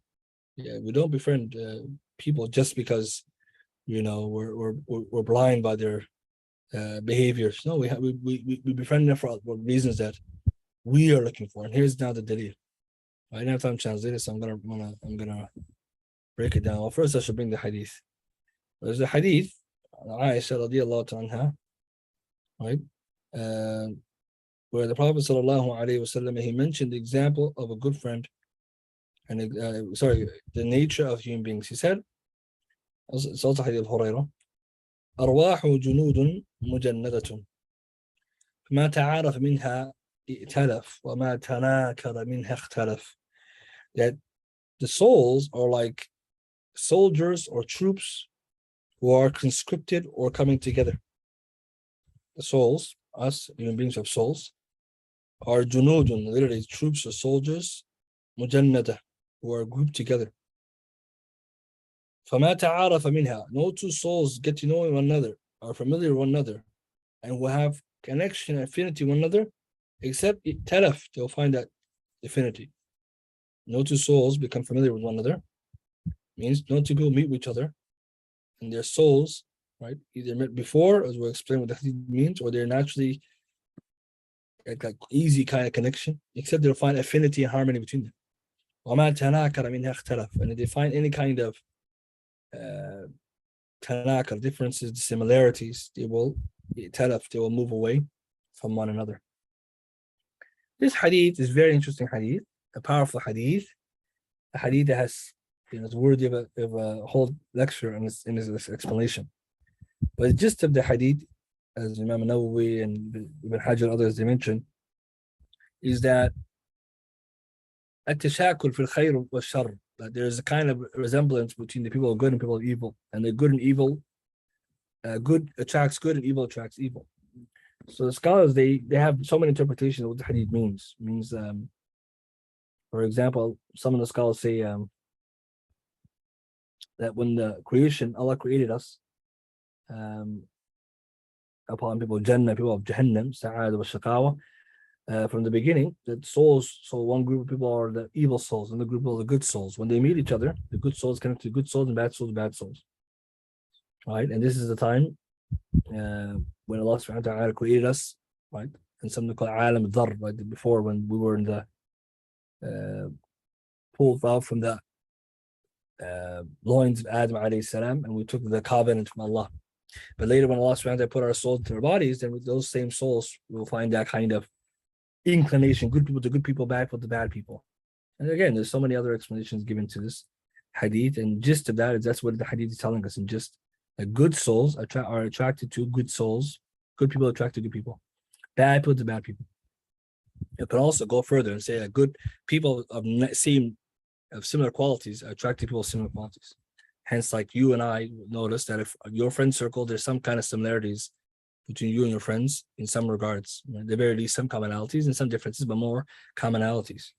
Yeah, we don't befriend people just because we're blind by their behaviors. No, we befriend them for reasons that we are looking for. And here's now the dalil. I didn't have time to translate it, so I'm gonna break it down. Well, first I should bring the hadith. There's a hadith, Aisha radiallahu anha, right? Where the Prophet sallallahu alaihi wasallam, he mentioned the example of a good friend and the nature of human beings. He said, it's also hadith Hurairah, أرواح جنود مجندة ما تعارف منها ائتلف وما تناكر منها اختلف. That the souls are like soldiers or troops who are conscripted or coming together. The souls, us human beings have souls, are junudun, literally troops or soldiers, mujannada, who are grouped together. فَمَا تَعَارَفَ مِنْهَا, no two souls get to know one another, are familiar with one another, and will have connection and affinity with one another, except talaf, they'll find that affinity. No two souls become familiar with one another, means no two people meet with each other, and their souls, right, either met before, as we'll explain what that means, or they're naturally like easy kind of connection, except they'll find affinity and harmony between them. وَمَا تَنَاكَرَ مِنْهَا اخْتَلَفَ, and if they find any kind of tanaka, differences, the similarities, they will move away from one another. This hadith is very interesting hadith, a powerful hadith, a hadith that has, it's worthy of a whole lecture in this explanation. But the gist of the hadith, as Imam Nawawi and Ibn Hajar and others they mentioned, is that التشاكل في الخير والشر, that there is a kind of resemblance between the people of good and people of evil, and the good and evil, good attracts good and evil attracts evil. So the scholars they have so many interpretations of what the hadith means. It means, for example, some of the scholars say that when the creation, Allah created us upon people of Jannah, people of Jahannam, Sa'ad wa Shaqawa, from the beginning, that souls, so one group of people are the evil souls, and the group are the good souls. When they meet each other, the good souls connect to good souls, and bad souls. Right? And this is the time when Allah subhanahu wa ta'ala created us, right? And something called Alam Dhar, right? Before, when we were in the pulled out from the loins of Adam alayhi salam, and we took the covenant from Allah. But later, when Allah subhanahu wa ta'ala put our souls into our bodies, then with those same souls, we'll find that kind of inclination, good people to good people, bad people to bad people. And again, there's so many other explanations given to this hadith, and gist of that is that's what the hadith is telling us. And just that good souls are attracted to good souls, good people attract to good people, bad people to bad people. It can also go further and say that good people of similar qualities are attracted to people of similar qualities. Hence, like you and I notice that if your friend circle, there's some kind of similarities between you and your friends in some regards. At the very least, some commonalities and some differences, but more commonalities.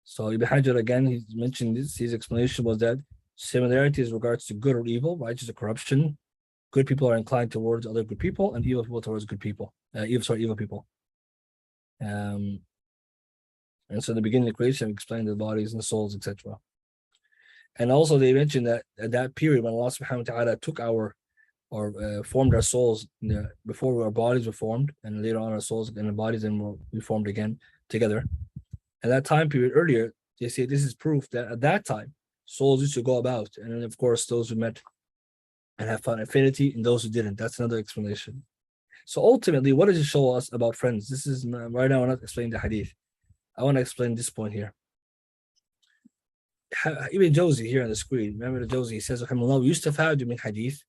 So Ibn Hajar, again, he mentioned this, his explanation was that similarities in regards to good or evil, righteous or corruption. Good people are inclined towards other good people, and evil people towards good people. Evil people. And so in the beginning of creation, we explained the bodies and the souls, etc. And also they mentioned that at that period when Allah subhanahu wa ta'ala took formed our souls before our bodies were formed, and later on our souls and the bodies then we formed again together. At that time period earlier, they say this is proof that at that time souls used to go about, and then of course those who met and have found affinity and those who didn't. That's another explanation. So ultimately, what does it show us about friends? This is right now, I'm not explaining the hadith. I want to explain this point here. Ibn Jawzi here on the screen, remember the Jawzi, he says, يستفاد من حديث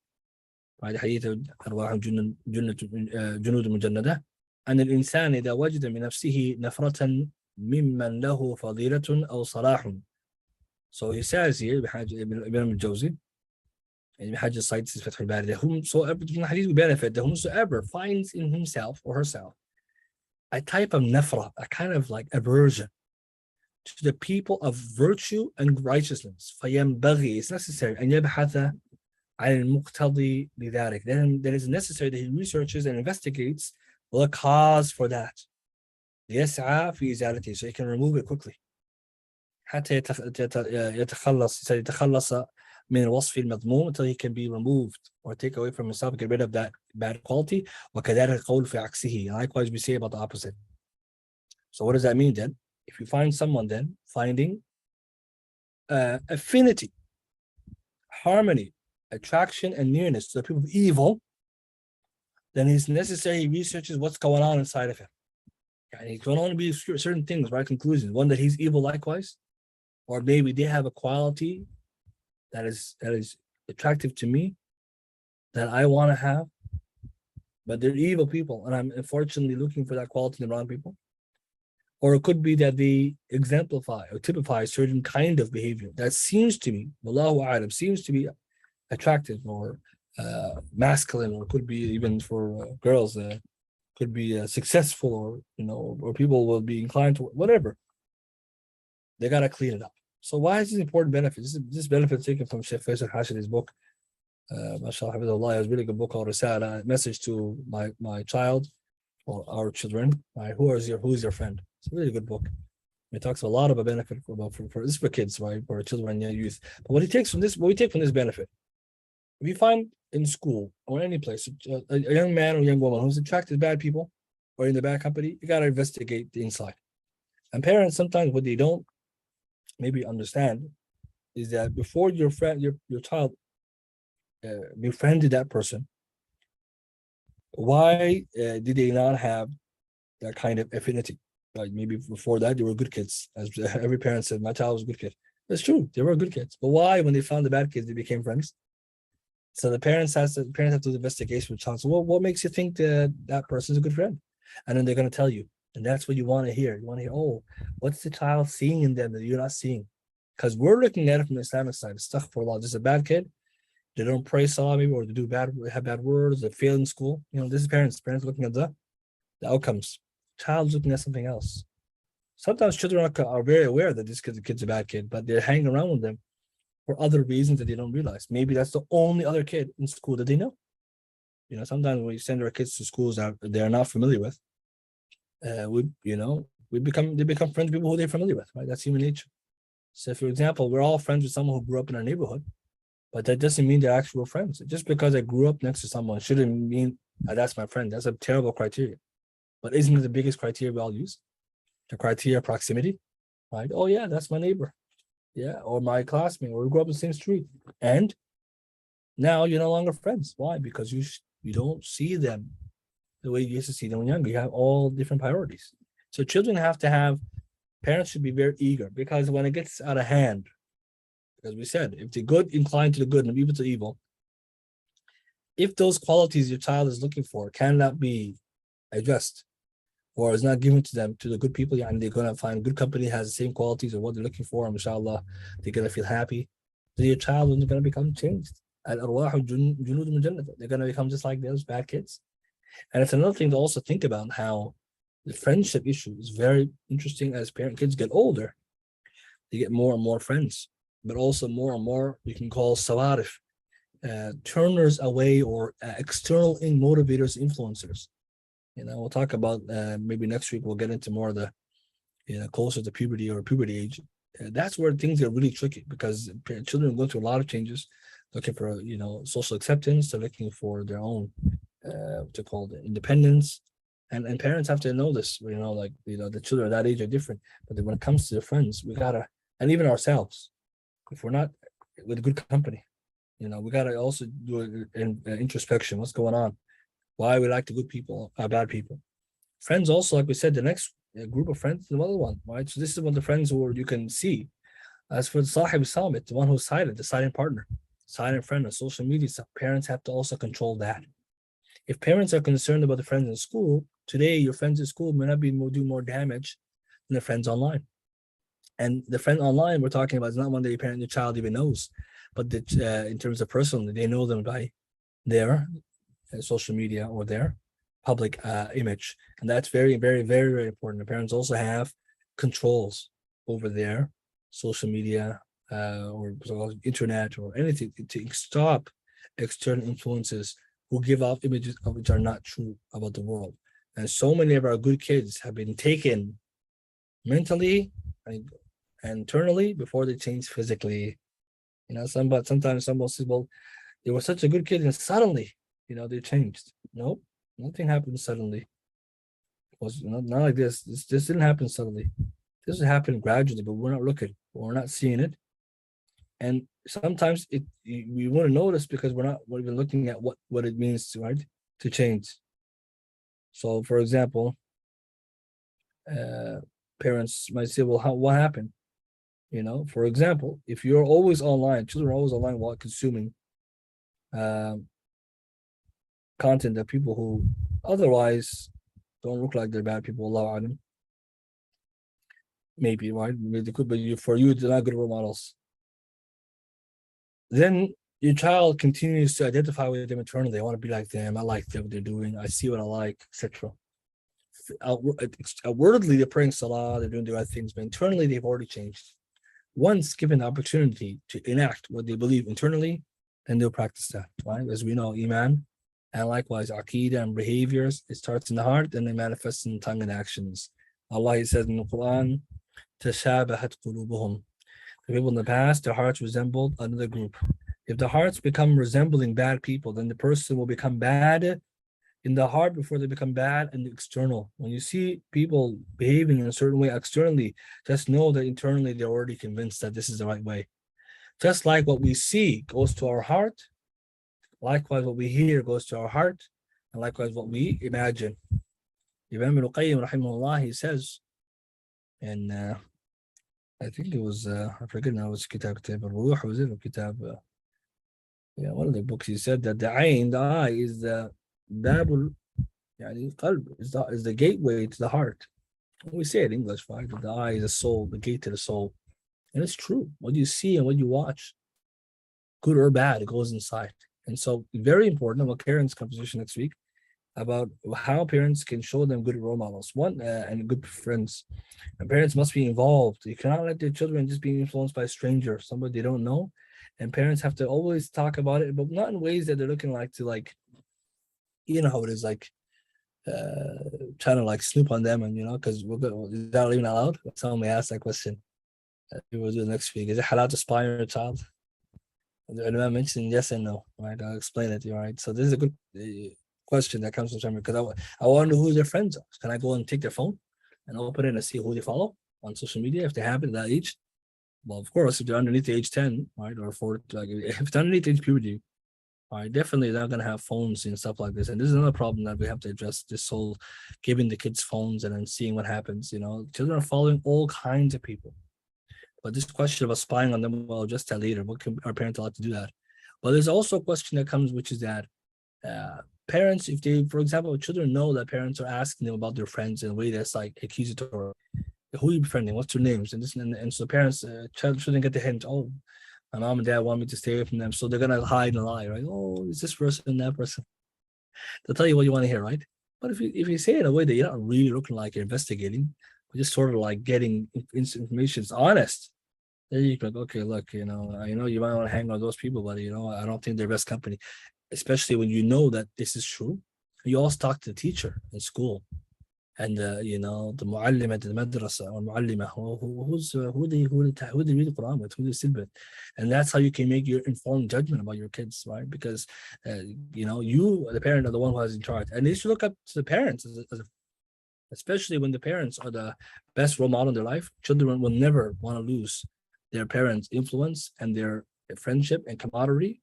بعد حديث أرواح جنود مجندة أن الإنسان إذا وجد من نفسه نفرة ممن له فضيلة أو صلاح. So he says here, Ibn Jawzi, and Ibn Hajar cites his Fath al-Bari, that whomsoever, from the hadith we benefit, that whomsoever finds in himself or herself a type of nafra, a kind of like aversion to the people of virtue and righteousness, فينبغي, it's necessary, أن يبحث عن المقتضي لذلك, then it is necessary that he researches and investigates the cause for that. يسعى في إزالته, so he can remove it quickly. حتى يتخلص من الوصف المذموم, until he can be removed or take away from himself, get rid of that bad quality. وكذلك القول في عكسه, likewise we say about the opposite. So what does that mean then? If you find someone then finding affinity, harmony, attraction, and nearness to the people of evil, then it's necessary he researches what's going on inside of him. And he can only be certain things, right? Conclusions. One, that he's evil likewise, or maybe they have a quality that is attractive to me, that I want to have, but they're evil people, and I'm unfortunately looking for that quality in the wrong people. Or it could be that they exemplify or typify a certain kind of behavior that seems to me, Wallahu a'lam, seems to be attractive or masculine, or could be even for girls, could be successful, or or people will be inclined to whatever. They gotta clean it up. So why is this important benefit? This benefit is taken from Sheikh Faisal Hashi's book. MashaAllah, Hafidhullah, has a really good book called Risala, a message to my child or our children. Right? Who's your friend? It's a really good book. It talks a lot about benefit for this is for kids, right? For children and youth. But what we take from this benefit, if you find in school or any place a young man or young woman who's attracted to bad people or in the bad company, you gotta investigate the inside. And parents sometimes what they don't maybe understand is that before your child befriended that person, why did they not have that kind of affinity? Like maybe before that, they were good kids. As every parent said, my child was a good kid. That's true. They were good kids. But why, when they found the bad kids, they became friends? So the parents have to do the investigation with child. So what makes you think that that person is a good friend? And then they're going to tell you. And that's what you want to hear. You want to hear, oh, what's the child seeing in them that you're not seeing? Because we're looking at it from the Islamic side. Astaghfirullah, this is a bad kid. They don't pray salah maybe, or they do have bad words, they fail in school. This is parents looking at the outcomes. Child's looking at something else. Sometimes children are very aware that this kid's a bad kid, but they're hanging around with them for other reasons that they don't realize. Maybe that's the only other kid in school that they know. Sometimes when we send our kids to schools that they're not familiar with, they become friends with people who they're familiar with, right? That's human nature. So, for example, we're all friends with someone who grew up in our neighborhood, but that doesn't mean they're actual friends. Just because I grew up next to someone shouldn't mean that's my friend. That's a terrible criteria. But isn't it the biggest criteria we all use? The criteria of proximity, right? Oh yeah, that's my neighbor. Yeah, or my classmate, or we grew up in the same street. And now you're no longer friends. Why? Because you don't see them the way you used to see them when younger. You have all different priorities. So children parents should be very eager, because when it gets out of hand, as we said, if they're good, inclined to the good and evil to evil, if those qualities your child is looking for cannot be addressed or is not given to them, to the good people, and they're going to find good company has the same qualities of what they're looking for, and inshallah, they're going to feel happy, then your child is going to become changed. They're going to become just like those bad kids. And it's another thing to also think about, how the friendship issue is very interesting. As kids get older, they get more and more friends, but also more and more we can call sawarif, turners away, or external motivators, influencers. We'll talk about maybe next week. We'll get into more of the closer to puberty or puberty age. That's where things get really tricky, because children go through a lot of changes, looking for social acceptance. They're looking for their own to call it independence, and parents have to know this. The children at that age are different, but when it comes to their friends, we gotta, and even ourselves, if we're not with good company, we gotta also do an introspection. What's going on? Why we like the good people, bad people? Friends also, like we said, the next group of friends is another one, right? So this is one of the friends who you can see. As for the Sahib Samit, the one who's silent, the silent partner, silent friend on social media stuff, parents have to also control that. If parents are concerned about the friends in school, today your friends in school may not do more damage than the friends online. And the friend online we're talking about is not one that your child even knows, but in terms of personally, they know them by their social media or their public image. And that's very, very, very, very important. The parents also have controls over their social media or internet or anything to stop external influences who give off images which are not true about the world. And so many of our good kids have been taken mentally and internally before they change physically. Sometimes someone says, well, they were such a good kid and suddenly, they changed. Nope, nothing happened suddenly. It was not like this. This didn't happen suddenly. This happened gradually, but we're not looking, we're not seeing it. And sometimes we want to notice because we're even looking at what it means to change. So, for example, parents might say, well, what happened? For example, if you're always online, children are always online while consuming content that people who otherwise don't look like they're bad people, Allahu Alam. Maybe, right? Maybe they could, but for you, they're not good role models. Then your child continues to identify with them internally. I want to be like them. I like what they're doing. I see what I like, etc. Outwardly, they're praying salah, they're doing the right things, but internally, they've already changed. Once given the opportunity to enact what they believe internally, then they'll practice that, right? As we know, Iman, and likewise, Aqidah and behaviors, it starts in the heart and then manifests in tongue and actions. Allah, He says in the Quran, تَشَابَهَتْ قُلُوبُهُمْ. The people in the past, their hearts resembled another group. If the hearts become resembling bad people, then the person will become bad in the heart before they become bad in the external. When you see people behaving in a certain way externally, just know that internally they're already convinced that this is the right way. Just like what we see goes to our heart, Likewise, what we hear goes to our heart, and likewise, what we imagine. Imam al-Qayyim, rahimahullah, he says, and I think it was, I forget now, it was Kitab al-Ruh, was it? Or Kitab, yeah, one of the books, he said that the ayn, the eye, is the babul, yani qalb, is the gateway to the heart. We say it in English, right? The eye is the soul, the gate to the soul. And it's true. What you see and what you watch, good or bad, it goes inside. And so, very important. About Karen's composition next week about how parents can show them good role models, one and good friends. And parents must be involved. You cannot let their children just be influenced by a stranger, somebody they don't know. And parents have to always talk about it, but not in ways that they're looking like to like, you know how it is, like trying to like snoop on them, and because we're good. Is that even allowed? Someone may ask that question. We will do next week. Is it halal to spy on your child? The ulama mentioned yes and no. Right, I'll explain it to you. Right, so this is a good question that comes from somebody, because I wonder who their friends are. Can I go and take their phone and open it and see who they follow on social media if they have it at that age? Well, of course, if they're underneath the age 10, right, or 4, like if they're underneath age puberty, right, definitely they're not going to have phones and stuff like this. And this is another problem that we have to address, this whole giving the kids phones and then seeing what happens. Children are following all kinds of people. But this question about spying on them, well, just tell later. What can our parents allowed to do that? But there's also a question that comes, which is that parents, if they, for example, children know that parents are asking them about their friends in a way that's like accusatory. Who are you befriending? What's your names? And this and so parents, children get the hint. Oh, my mom and dad want me to stay away from them, so they're gonna hide and lie, right? Oh, is this person that person? They'll tell you what you want to hear, right? But if you say it in a way that you're not really looking like you're investigating, but just sort of like getting information, it's honest. Then you can, okay, look, I know you might want to hang on those people, but I don't think they're best company, especially when you know that this is true. You also talk to the teacher in school, and the muallim at the madrasa or muallima, who they read the Quran with, who they sit with, and that's how you can make your informed judgment about your kids, right? Because you, the parent, are the one who has in charge, and they should look up to the parents, especially when the parents are the best role model in their life. Children will never want to lose their parents' influence and their friendship and camaraderie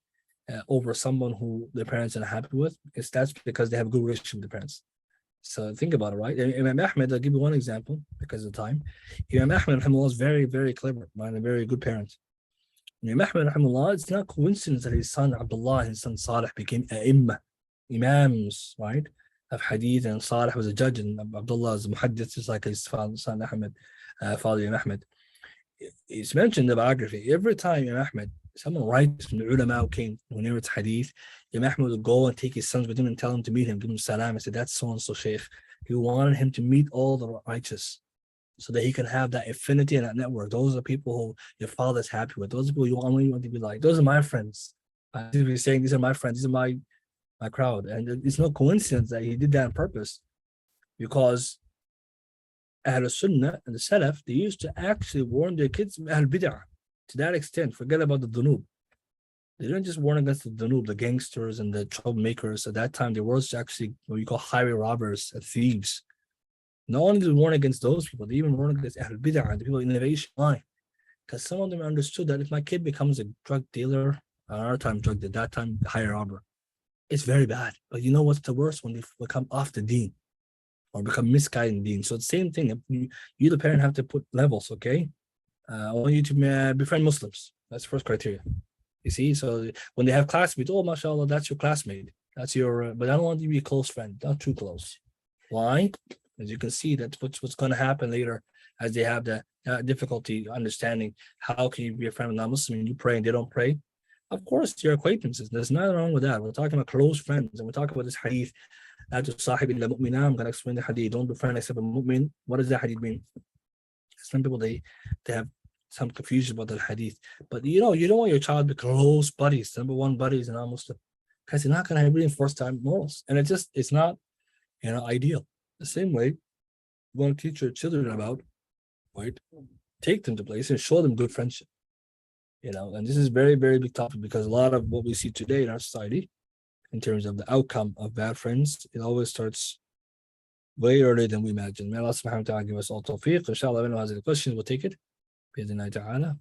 over someone who their parents are happy with, because that's because they have a good relationship with the parents. So think about it, right? Imam Ahmed, I'll give you one example because of time. Imam Ahmed was very, very clever, right? A very good parent. Imam Ahmed, it's not coincidence that his son Abdullah, his son Salih became imams, right? Of hadith, and Salih was a judge, and Abdullah is a muhaddith, just like his son Ahmed, father Imam Ahmed. It's mentioned in the biography. Every time Imam Ahmed, someone writes from the ulama who came whenever it's hadith, Imam Ahmed would go and take his sons with him and tell him to meet him, give him salam, and say, that's so-and-so sheikh. He wanted him to meet all the righteous so that he can have that affinity and that network. Those are people who your father's happy with. Those are people you want to be like. Those are my friends. He's saying, these are my friends. These are my crowd. And it's no coincidence that he did that on purpose, because Ahl Sunnah and the Salaf, they used to actually warn their kids from Ahl Bid'ah to that extent. Forget about the Dunub. They didn't just warn against the Dunub, the gangsters and the troublemakers. At that time, there was actually what we call highway robbers and thieves. Not only did they warn against those people, they even warn against Ahl Bid'ah, the people of innovation. Why? Because some of them understood that if my kid becomes a drug dealer, at our time drug dealer, that time highway robber, it's very bad. But you know what's the worst? When they become off the deen or become misguided in deen. So it's the same thing. You, the parent, have to put levels, okay? I want you to befriend Muslims. That's the first criteria. You see, so when they have classmates, oh, mashallah, that's your classmate. That's your, but I don't want you to be a close friend, not too close. Why? As you can see, that's what's going to happen later as they have the difficulty understanding how can you be a friend of non-Muslim and you pray and they don't pray. Of course, your acquaintances. There's nothing wrong with that. We're talking about close friends, and we're talking about this hadith. I'm going to explain the hadith. Don't befriend except a mu'min. What does that hadith mean? Some people, they have some confusion about the hadith. But you don't want your child to be close buddies. Number one, buddies and non-Muslim, because you're not going to reinforce time morals, and it's not ideal. The same way, you want to teach your children about, right? Take them to places and show them good friendship. And this is very, very big topic, because a lot of what we see today in our society, in terms of the outcome of bad friends, it always starts way earlier than we imagine. May Allah subhanahu wa ta'ala give us all tawfiq. Inshallah, when we have the questions, we'll take it. بإذن الله تعالى.